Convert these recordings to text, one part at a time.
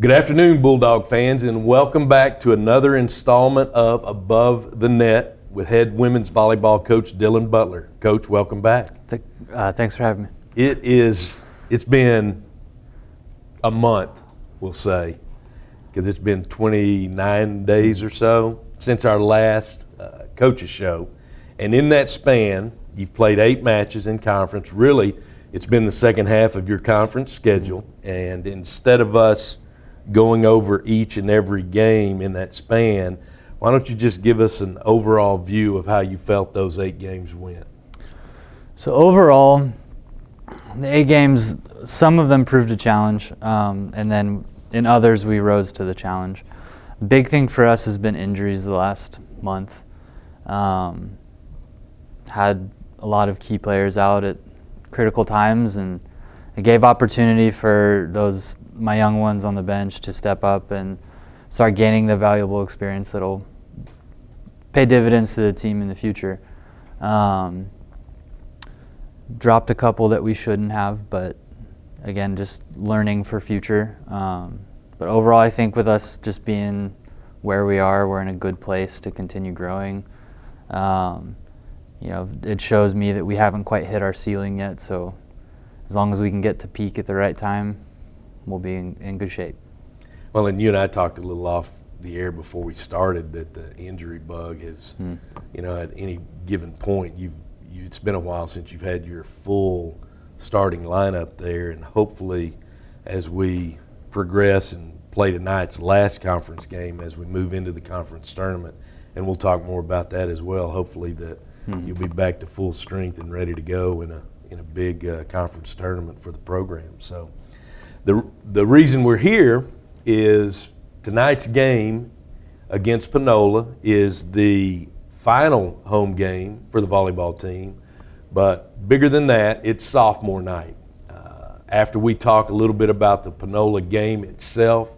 Good afternoon, Bulldog fans, and welcome back to another installment of Above the Net with head women's volleyball coach Dylan Butler. Coach, welcome back. Thanks for having me. It's been a month, we'll say, because it's been 29 days or so since our last coaches show. And in that span, you've played 8 matches in conference. Really, it's been the second half of your conference schedule. And instead of us going over each and every game in that span, why don't you just give us an overall view of how you felt those 8 games went? So overall, the 8 games, some of them proved a challenge, and then in others we rose to the challenge. The big thing for us has been injuries the last month. Had a lot of key players out at critical times, and it gave opportunity for my young ones on the bench to step up and start gaining the valuable experience that'll pay dividends to the team in the future. Dropped a couple that we shouldn't have, but again, just learning for future. But overall, I think with us just being where we are, we're in a good place to continue growing. It shows me that we haven't quite hit our ceiling yet, so as long as we can get to peak at the right time, we'll be in good shape. Well, and you and I talked a little off the air before we started that the injury bug has, at any given point, it's been a while since you've had your full starting lineup there, and hopefully as we progress and play tonight's last conference game as we move into the conference tournament, and we'll talk more about that as well, hopefully that you'll be back to full strength and ready to go in a big conference tournament for the program. So the reason we're here is tonight's game against Panola is the final home game for the volleyball team, but bigger than that, it's sophomore night. After we talk a little bit about the Panola game itself,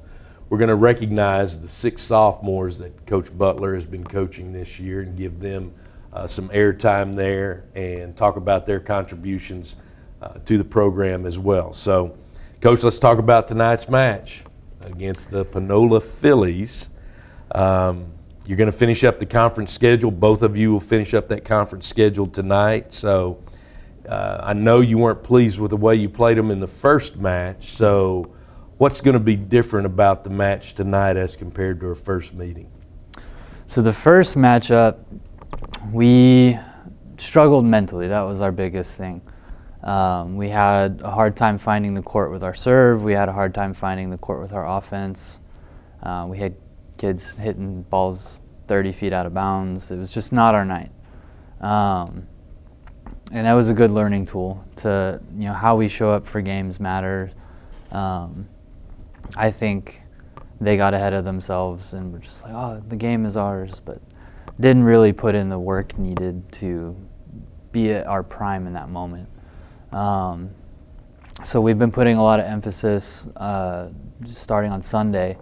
we're going to recognize the 6 sophomores that Coach Butler has been coaching this year and give them some airtime there and talk about their contributions to the program as well. So, Coach, let's talk about tonight's match against the Panola Phillies. You're going to finish up the conference schedule. Both of you will finish up that conference schedule tonight. So I know you weren't pleased with the way you played them in the first match. So what's going to be different about the match tonight as compared to our first meeting? So the first matchup, we struggled mentally. That was our biggest thing. We had a hard time finding the court with our serve. We had a hard time finding the court with our offense. We had kids hitting balls 30 feet out of bounds. It was just not our night. And that was a good learning tool to, how we show up for games matters. I think they got ahead of themselves and were just like, oh, the game is ours, but didn't really put in the work needed to be at our prime in that moment. So we've been putting a lot of emphasis starting on Sunday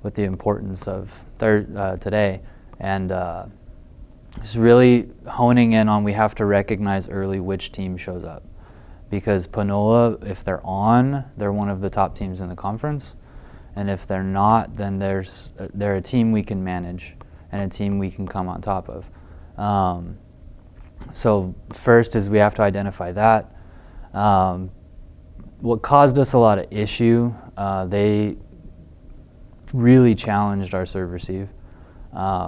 with the importance of today, and just really honing in on we have to recognize early which team shows up, because Panola, if they're on, they're one of the top teams in the conference, and if they're not, then they're a team we can manage and a team we can come on top of. So first is we have to identify that. What caused us a lot of issue, they really challenged our serve receive.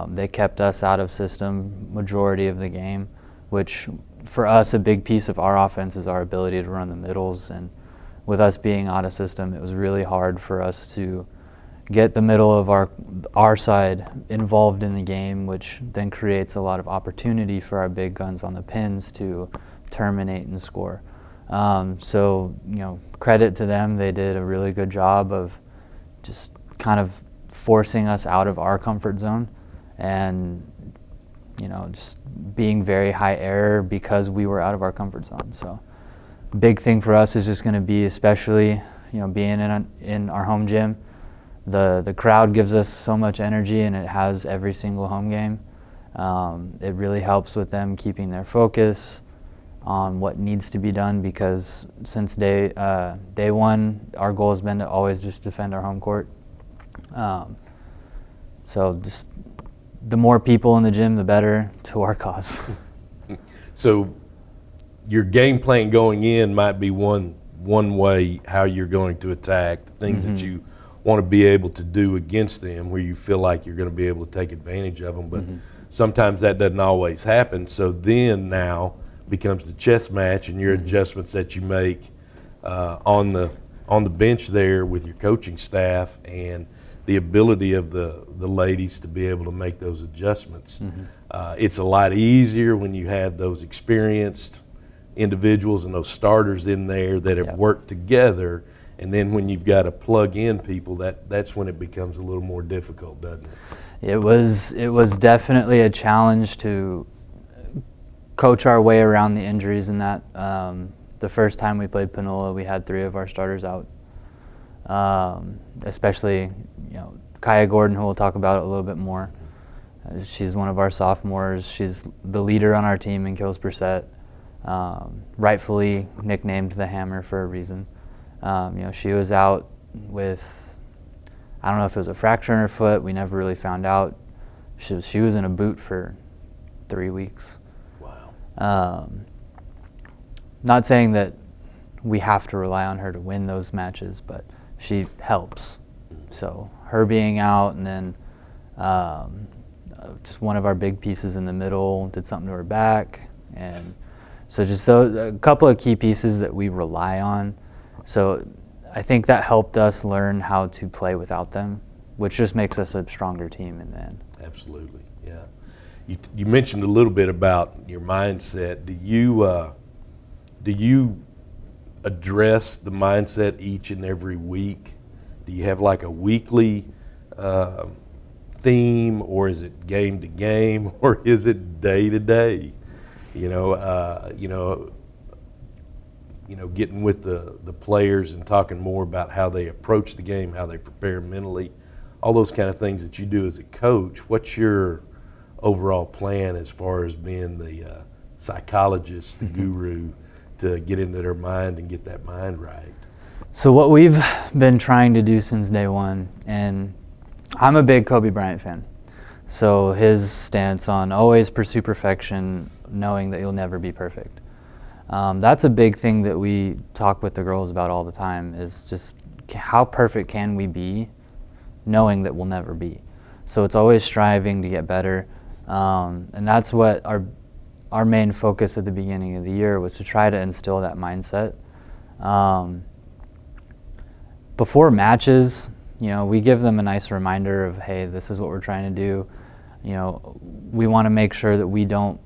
They kept us out of system majority of the game, which for us a big piece of our offense is our ability to run the middles, and with us being out of system, it was really hard for us to get the middle of our side involved in the game, which then creates a lot of opportunity for our big guns on the pins to terminate and score. So, credit to them. They did a really good job of just kind of forcing us out of our comfort zone and, just being very high error because we were out of our comfort zone. So big thing for us is just going to be, especially, being in our home gym. The crowd gives us so much energy, and it has every single home game. It really helps with them keeping their focus on what needs to be done, because since day one, our goal has been to always just defend our home court So just the more people in the gym, the better to our cause. So your game plan going in might be one way how you're going to attack the things that you want to be able to do against them, where you feel like you're going to be able to take advantage of them. But sometimes that doesn't always happen. So then now becomes the chess match, and your adjustments that you make on the bench there with your coaching staff, and the ability of the ladies to be able to make those adjustments. It's a lot easier when you have those experienced individuals and those starters in there that have worked together, and then when you've got to plug in people, that's when it becomes a little more difficult, doesn't it? It was definitely a challenge to coach our way around the injuries in that. The first time we played Panola, we had 3 of our starters out. Especially, Kaya Gordon, who we'll talk about a little bit more. She's one of our sophomores. She's the leader on our team in kills per set. Rightfully nicknamed the Hammer for a reason. She was out with, I don't know if it was a fracture in her foot. We never really found out. She was in a boot for 3 weeks. Wow. Not saying that we have to rely on her to win those matches, but she helps. So her being out, and then just one of our big pieces in the middle did something to her back, and so just a couple of key pieces that we rely on. So I think that helped us learn how to play without them, which just makes us a stronger team in the end. Absolutely, yeah. You mentioned a little bit about your mindset. Do you address the mindset each and every week? Do you have like a weekly theme, or is it game to game, or is it day to day? Getting with the players and talking more about how they approach the game, how they prepare mentally, all those kind of things that you do as a coach. What's your overall plan as far as being the psychologist, the guru, to get into their mind and get that mind right? So what we've been trying to do since day one, and I'm a big Kobe Bryant fan, so his stance on always pursue perfection, knowing that you'll never be perfect. That's a big thing that we talk with the girls about all the time, is just how perfect can we be, knowing that we'll never be. So it's always striving to get better, and that's what our main focus at the beginning of the year was, to try to instill that mindset. Before matches, we give them a nice reminder of, hey, this is what we're trying to do. We want to make sure that we don't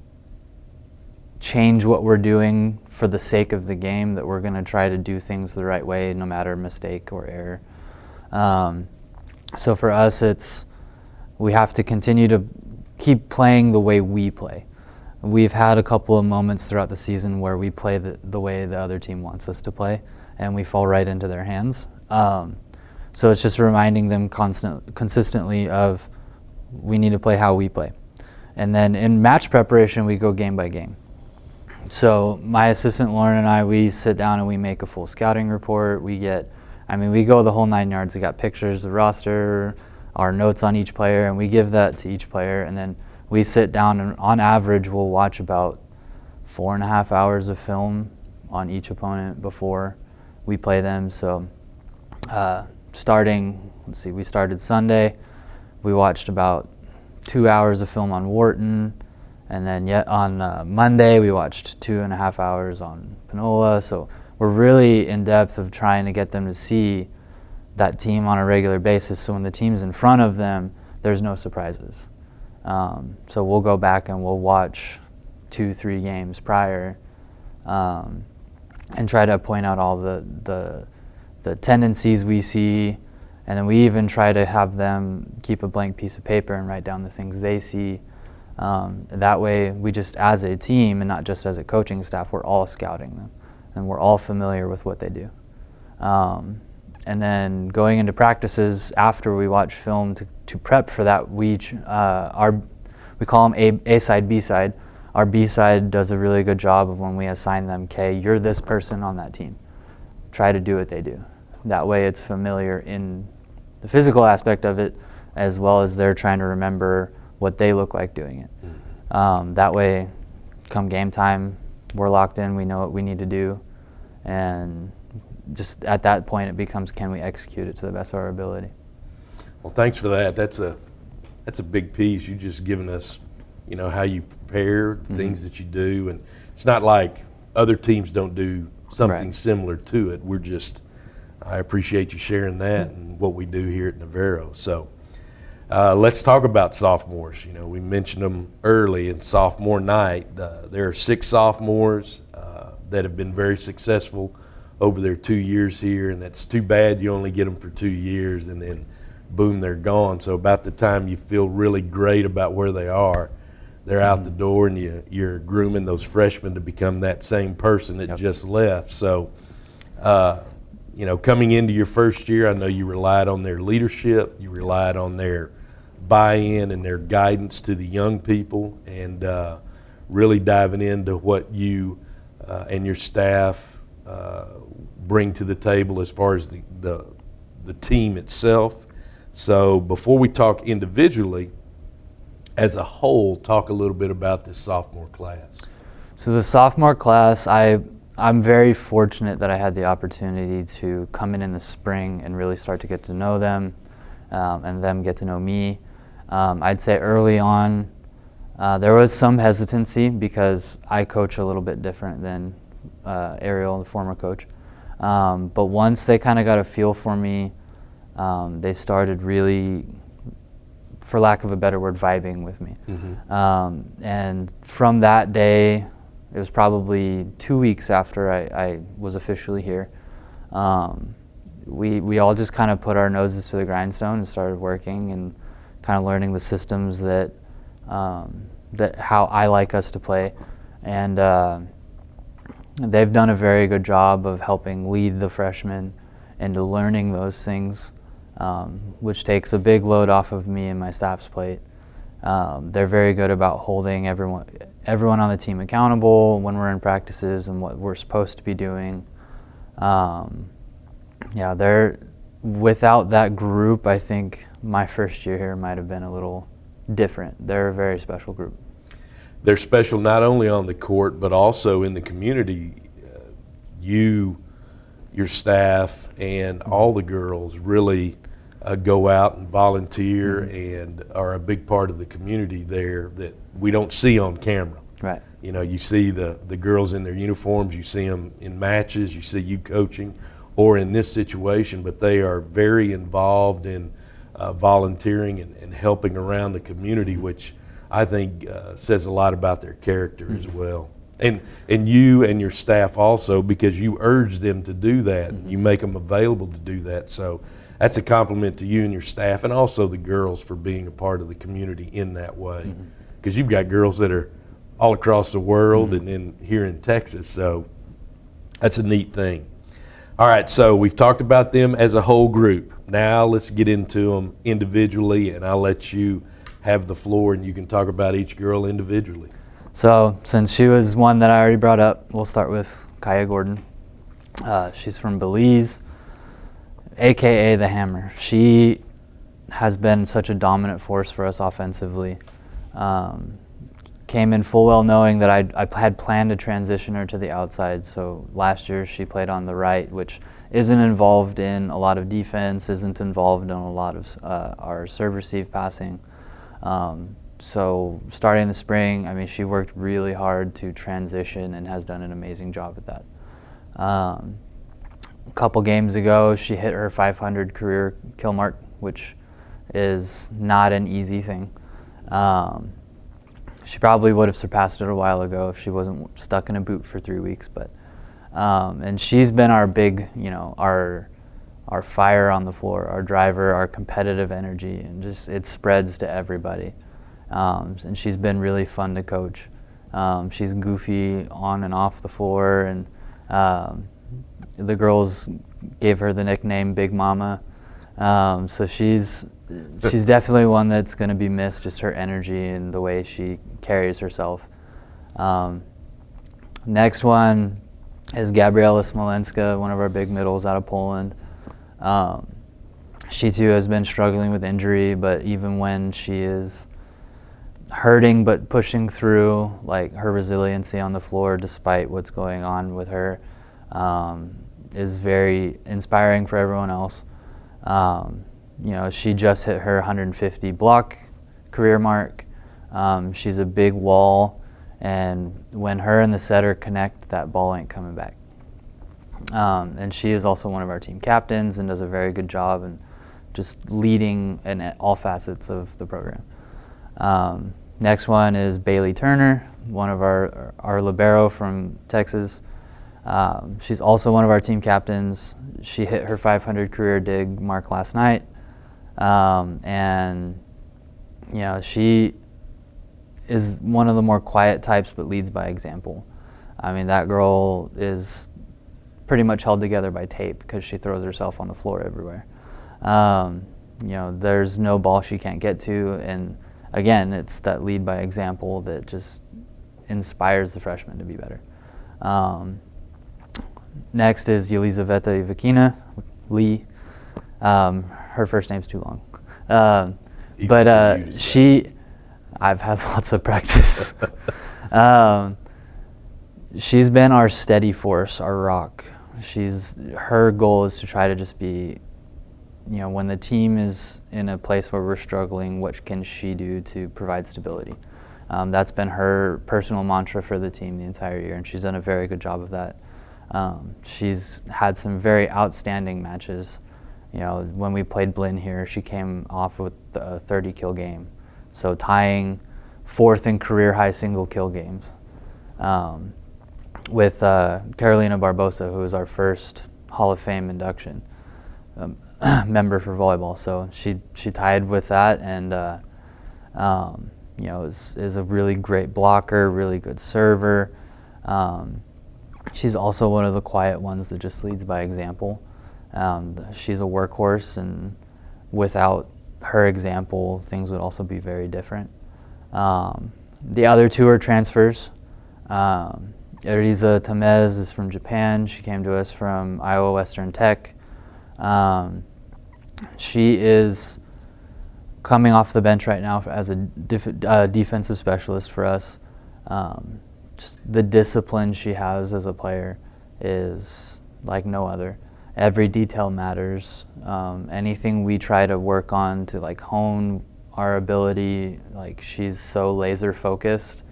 change what we're doing for the sake of the game, that we're going to try to do things the right way, no matter mistake or error. So for us, we have to continue to keep playing the way we play. We've had a couple of moments throughout the season where we play the way the other team wants us to play, and we fall right into their hands. So it's just reminding them consistently of, we need to play how we play. And then in match preparation, we go game by game. So my assistant Lauren and I, we sit down and we make a full scouting report. We go the whole 9 yards. We got pictures, the roster, our notes on each player, and we give that to each player. And then we sit down, and on average, we'll watch about 4.5 hours of film on each opponent before we play them. So we started Sunday. We watched about 2 hours of film on Wharton, and then on Monday we watched 2.5 hours on Panola. So we're really in depth of trying to get them to see that team on a regular basis, so when the team's in front of them, there's no surprises. So we'll go back and we'll watch 2-3 games prior, and try to point out all the tendencies we see, and then we even try to have them keep a blank piece of paper and write down the things they see. That way, we just, as a team and not just as a coaching staff, we're all scouting them, and we're all familiar with what they do. And then going into practices after we watch film to prep for that, we call them A side, B side. Our B side does a really good job of, when we assign them, okay, you're this person on that team. Try to do what they do. That way it's familiar in the physical aspect of it, as well as they're trying to remember what they look like doing it. That way, come game time, we're locked in, we know what we need to do, and just at that point it becomes, can we execute it to the best of our ability? Well, thanks for that. That's a big piece. You've just given us, how you prepare, things that you do, and it's not like other teams don't do something similar to it. I appreciate you sharing that and what we do here at Navarro. So let's talk about sophomores. We mentioned them early in sophomore night. There are 6 sophomores that have been very successful over their 2 years here, and that's too bad you only get them for 2 years and then boom, they're gone. So about the time you feel really great about where they are, they're out the door, and you're grooming those freshmen to become that same person that just left. So, coming into your first year, I know you relied on their leadership, you relied on their buy-in and their guidance to the young people, and really diving into what you and your staff bring to the table as far as the team itself. So before we talk individually, as a whole, talk a little bit about this sophomore class. So the sophomore class, I'm very fortunate that I had the opportunity to come in the spring and really start to get to know them, and them get to know me. I'd say early on, there was some hesitancy because I coach a little bit different than Ariel, the former coach. But once they kind of got a feel for me, they started really, for lack of a better word, vibing with me. And from that day, it was probably 2 weeks after I was officially here, we all just kind of put our noses to the grindstone and started working and kind of learning the systems that how I like us to play. And they've done a very good job of helping lead the freshmen into learning those things, which takes a big load off of me and my staff's plate. They're very good about holding everyone on the team accountable when we're in practices and what we're supposed to be doing. Without that group, I think my first year here might have been a little different. They're a very special group. They're special not only on the court, but also in the community. Your staff, and all the girls really go out and volunteer and are a big part of the community there that we don't see on camera. Right. You see the girls in their uniforms, you see them in matches, you see you coaching, or in this situation, but they are very involved in volunteering and helping around the community, which I think says a lot about their character as well. And you and your staff also, because you urge them to do that, you make them available to do that. So that's a compliment to you and your staff, and also the girls for being a part of the community in that way. Because you've got girls that are all across the world and then here in Texas, so that's a neat thing. All right, so we've talked about them as a whole group. Now let's get into them individually, and I'll let you have the floor and you can talk about each girl individually. So since she was one that I already brought up, we'll start with Kaya Gordon. She's from Belize, AKA the Hammer. She has been such a dominant force for us offensively. Came in full well knowing that I had planned to transition her to the outside. So last year she played on the right, which isn't involved in a lot of defense, isn't involved in a lot of our serve-receive passing. So starting in the spring, she worked really hard to transition and has done an amazing job at that. A couple games ago, she hit her 500 career kill mark, which is not an easy thing. She probably would have surpassed it a while ago if she wasn't stuck in a boot for 3 weeks. But and she's been our big, our fire on the floor, our driver, our competitive energy, and just it spreads to everybody. And she's been really fun to coach. She's goofy on and off the floor, and the girls gave her the nickname Big Mama. So she's definitely one that's going to be missed, just her energy and the way she carries herself. Next one is Gabriela Smolenska, one of our big middles out of Poland. She too has been struggling with injury, but even when she is hurting but pushing through, like her resiliency on the floor despite what's going on with her is very inspiring for everyone else. You know, she just hit her 150 block career mark. She's a big wall, and when her and the setter connect, that ball ain't coming back. And she is also one of our team captains and does a very good job and just leading in all facets of the program. Next one is Bailey Turner, one of our libero from Texas. She's also one of our team captains. She hit her 500 career dig mark last night. And you know, she is one of the more quiet types but leads by example. I mean, that girl is pretty much held together by tape because she throws herself on the floor everywhere. You know, there's no ball she can't get to, and again, it's that lead by example that just inspires the freshmen to be better. Next is Yelizaveta Ivakina, Lee. Her first name's too long. But I've had lots of practice. She's been our steady force, our rock. Her goal is to try to just be, you know, when the team is in a place where we're struggling, what can she do to provide stability? That's been her personal mantra for the team the entire year, and she's done a very good job of that. She's had some very outstanding matches. You know, when we played Blinn here, she came off with a 30-kill game, so tying 4th in career-high single-kill games. With Carolina Barbosa, who was our first Hall of Fame induction member for volleyball. So she tied with that, and you know, is a really great blocker, really good server. She's also one of the quiet ones that just leads by example. She's a workhorse, and without her example, things would also be very different. The other two are transfers. Eriza Tamez is from Japan. She came to us from Iowa Western Tech. She is coming off the bench right now as a defensive specialist for us. Just the discipline she has as a player is like no other. Every detail matters. Anything we try to work on to like hone our ability, like she's so laser focused.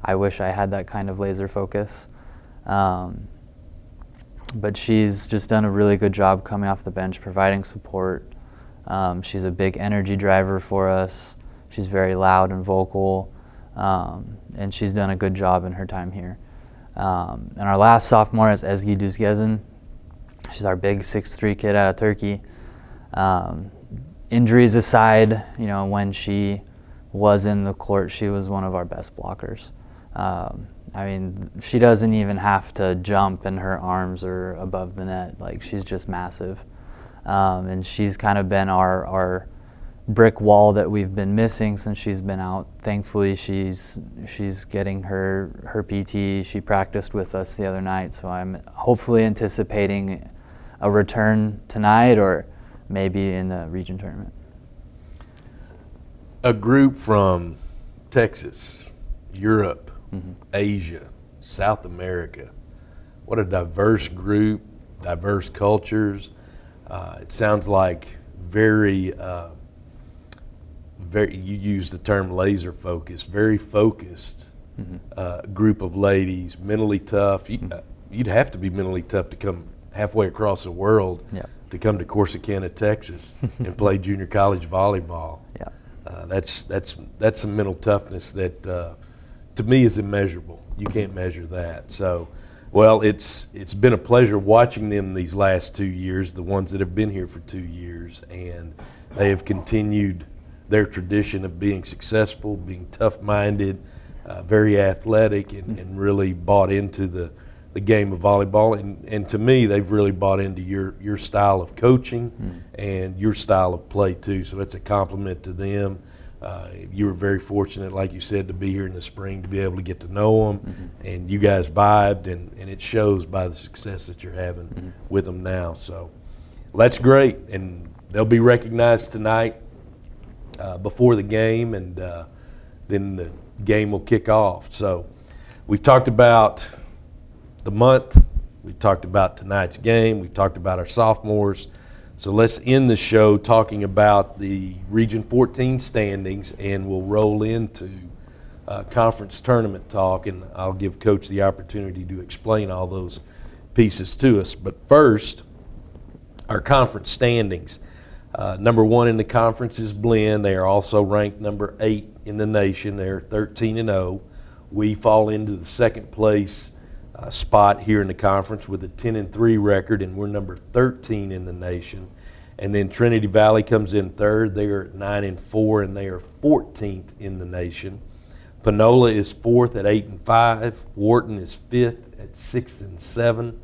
I wish I had that kind of laser focus. But she's just done a really good job coming off the bench, providing support. She's a big energy driver for us. She's very loud and vocal, and she's done a good job in her time here. And our last sophomore is Ezgi Düzgezen. She's our big 6'3" kid out of Turkey. Injuries aside, you know, when she was in the court, she was one of our best blockers. I mean, she doesn't even have to jump and her arms are above the net. Like, she's just massive. And she's kind of been our brick wall that we've been missing since she's been out. Thankfully, she's getting her PT. She practiced with us the other night, so I'm hopefully anticipating a return tonight or maybe in the region tournament. A group from Texas, Europe, Asia, South America. What a diverse group, diverse cultures. It sounds like very, you use the term laser focused, very focused group of ladies, mentally tough. You'd have to be mentally tough to come halfway across the world to come to Corsicana, Texas and play junior college volleyball. That's some mental toughness that to me is immeasurable. You can't measure that. So, well, it's been a pleasure watching them these last 2 years, the ones that have been here for 2 years, and they have continued their tradition of being successful, being tough-minded, very athletic, and really bought into the game of volleyball. And to me, they've really bought into your style of coaching and your style of play too. So it's a compliment to them. You were very fortunate, like you said, to be here in the spring to be able to get to know them, and you guys vibed, and it shows by the success that you're having with them now. So, well, that's great, and they'll be recognized tonight before the game, and then the game will kick off. So we've talked about the month. We talked about tonight's game. We talked about our sophomores. So let's end the show talking about the Region 14 standings, and we'll roll into conference tournament talk, and I'll give Coach the opportunity to explain all those pieces to us. But first, our conference standings. Number 1 in the conference is Blinn. They are also ranked number 8 in the nation. They're 13-0. We fall into the second place spot here in the conference with a 10-3 record, and we're number 13 in the nation. And then Trinity Valley comes in third. They are at 9-4, and they are 14th in the nation. Panola is fourth at 8-5. Wharton is fifth at 6-7.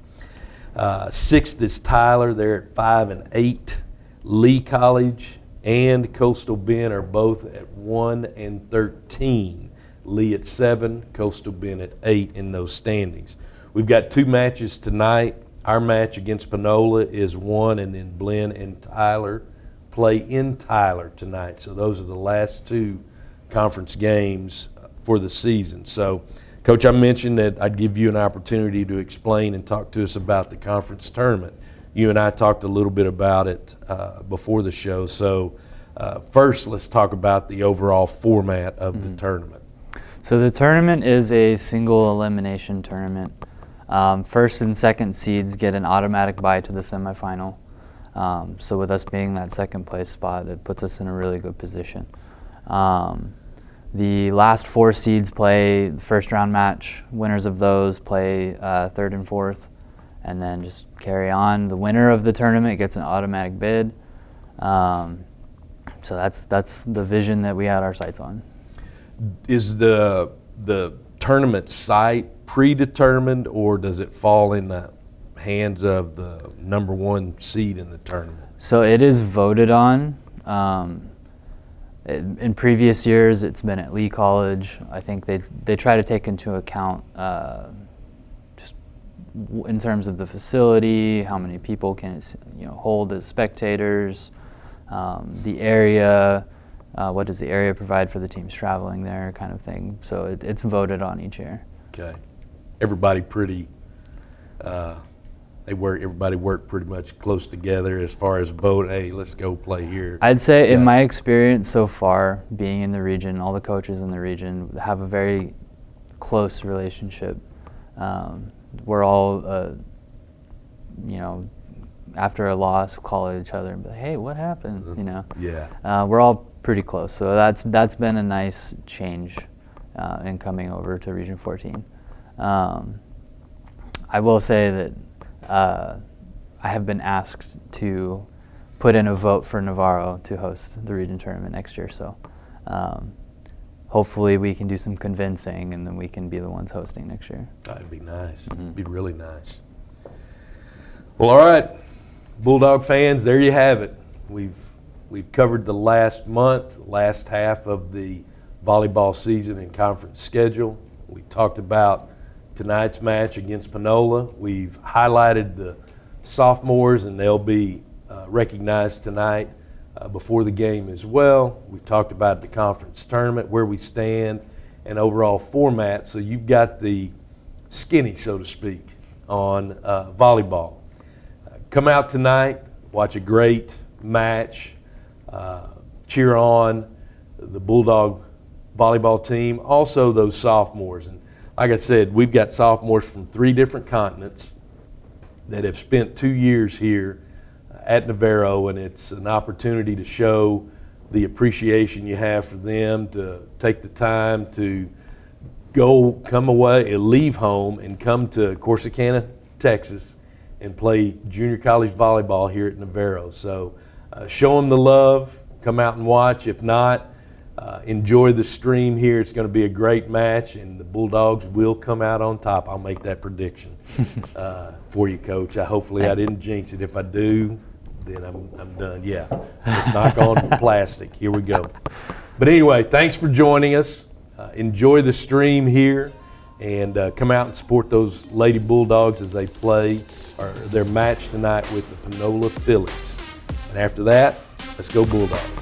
Sixth is Tyler. They're at 5-8. Lee College and Coastal Bend are both at 1-13. Lee at 7, Coastal Bend at 8 in those standings. We've got 2 matches tonight. Our match against Panola is 1, and then Blinn and Tyler play in Tyler tonight. So those are the last 2 conference games for the season. So, Coach, I mentioned that I'd give you an opportunity to explain and talk to us about the conference tournament. You and I talked a little bit about it before the show. So first, let's talk about the overall format of the tournament. So the tournament is a single elimination tournament. First and second seeds get an automatic bye to the semifinal. So with us being that second place spot, it puts us in a really good position. The last 4 seeds play the first round match. Winners of those play third and fourth, and then just carry on. The winner of the tournament gets an automatic bid. So that's the vision that we had our sights on. Is the tournament site predetermined, or does it fall in the hands of the number 1 seed in the tournament? So it is voted on. In previous years, it's been at Lee College. I think they try to take into account just in terms of the facility, how many people can hold as spectators, the area. What does the area provide for the teams traveling there, kind of thing. So it's voted on each year. Okay. Everybody pretty, everybody worked pretty much close together as far as vote, hey, let's go play here. I'd say in my experience so far, being in the region, all the coaches in the region have a very close relationship. We're all, after a loss, call each other and be like, hey, what happened? Yeah. We're all pretty close, so that's been a nice change in coming over to Region 14. I will say that I have been asked to put in a vote for Navarro to host the region tournament next year, so hopefully we can do some convincing, and then we can be the ones hosting next year. That'd be nice. It'd be really nice. Well, all right, Bulldog fans, there you have it. We've covered the last month, last half of the volleyball season and conference schedule. We talked about tonight's match against Panola. We've highlighted the sophomores, and they'll be recognized tonight before the game as well. We've talked about the conference tournament, where we stand, and overall format. So you've got the skinny, so to speak, on volleyball. Come out tonight, watch a great match, cheer on the Bulldog volleyball team, also those sophomores. And like I said, we've got sophomores from 3 different continents that have spent 2 years here at Navarro, and it's an opportunity to show the appreciation you have for them, to take the time to come away and leave home and come to Corsicana, Texas, and play junior college volleyball here at Navarro. So show them the love, come out and watch. If not, enjoy the stream here. It's going to be a great match, and the Bulldogs will come out on top. I'll make that prediction for you, Coach. Hopefully I didn't jinx it. If I do, then I'm done. Yeah, let's knock on plastic. Here we go. But anyway, thanks for joining us. Enjoy the stream here, and come out and support those Lady Bulldogs as they play their match tonight with the Panola Phillies. And after that, let's go Bulldogs.